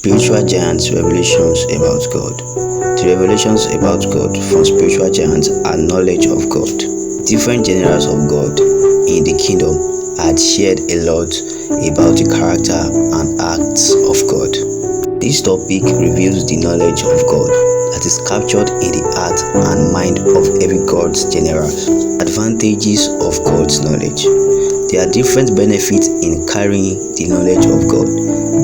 Spiritual giants' revelations about God. The revelations about God from spiritual giants are knowledge of God. Different generals of God in the kingdom had shared a lot about the character and acts of God. This topic reveals the knowledge of God that is captured in the heart and mind of every God's general. Advantages of God's knowledge. There are different benefits in carrying the knowledge of God.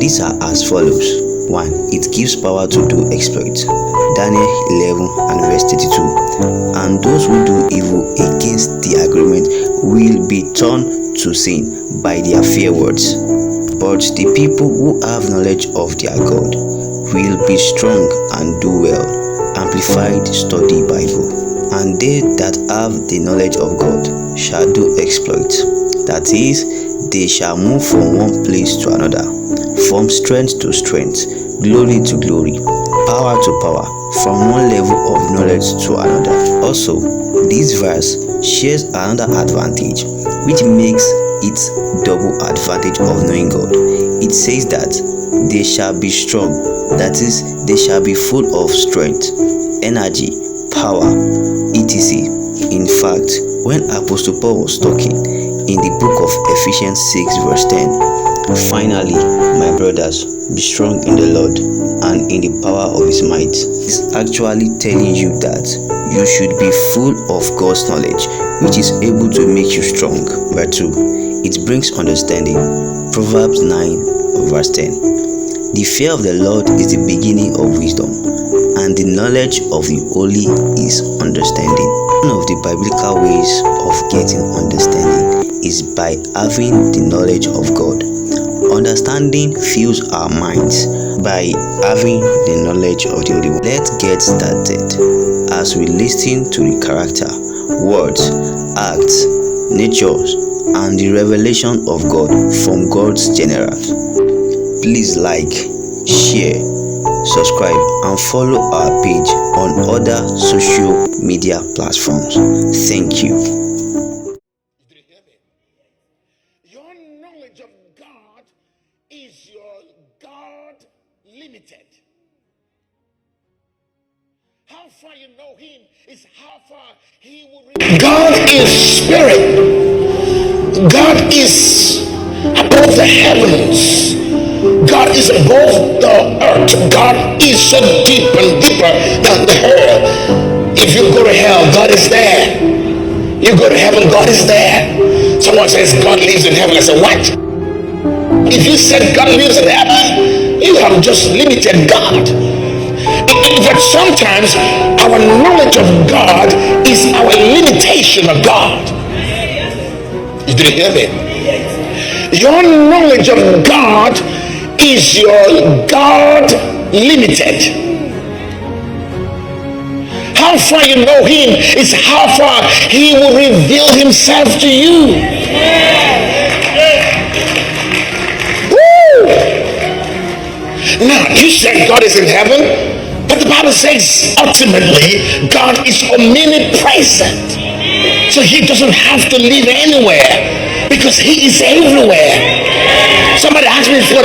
These are as follows. 1. It gives power to do exploits. Daniel 11 and verse 32. And those who do evil against the agreement will be turned to sin by their fair words. But the people who have knowledge of their God will be strong and do well. Amplified Study Bible. And they that have the knowledge of God shall do exploits. That is, they shall move from one place to another, from strength to strength, glory to glory, power to power, from one level of knowledge to another. Also, this verse shares another advantage, which makes it double advantage of knowing God. It says that they shall be strong, that is, they shall be full of strength, energy, power, etc. In fact, when Apostle Paul was talking in the book of Ephesians 6 verse 10, finally, my brothers, be strong in the Lord and in the power of his might. It's actually telling you that you should be full of God's knowledge, which is able to make you strong. Verse 2, it brings understanding. Proverbs 9 verse 10. The fear of the Lord is the beginning of wisdom, and the knowledge of the holy is understanding. One of the biblical ways of getting understanding is by having the knowledge of God. Understanding fills our minds by having the knowledge of the Holy One. Let's get started as we listen to the character, words, acts, natures, and the revelation of God from God's generals. Please like, share, subscribe, and follow our page on other social media platforms. Thank you. Your knowledge of God is your God limited. How far you know him is how far he will reveal. God is spirit. God is above the heavens. God is above the earth. God is so deep and deeper than the hell. If you go to hell, God is there. You go to heaven, God is there. Someone says God lives in heaven. I say, what? If you said God lives in heaven, you have just limited God. In fact, sometimes our knowledge of God is our limitation of God. You didn't hear me? Your knowledge of God is your God limited. How far you know him is how far he will reveal himself to you. Woo! Now, you said God is in heaven, but the Bible says ultimately God is omnipresent. So he doesn't have to live anywhere because he is everywhere. Somebody asked me for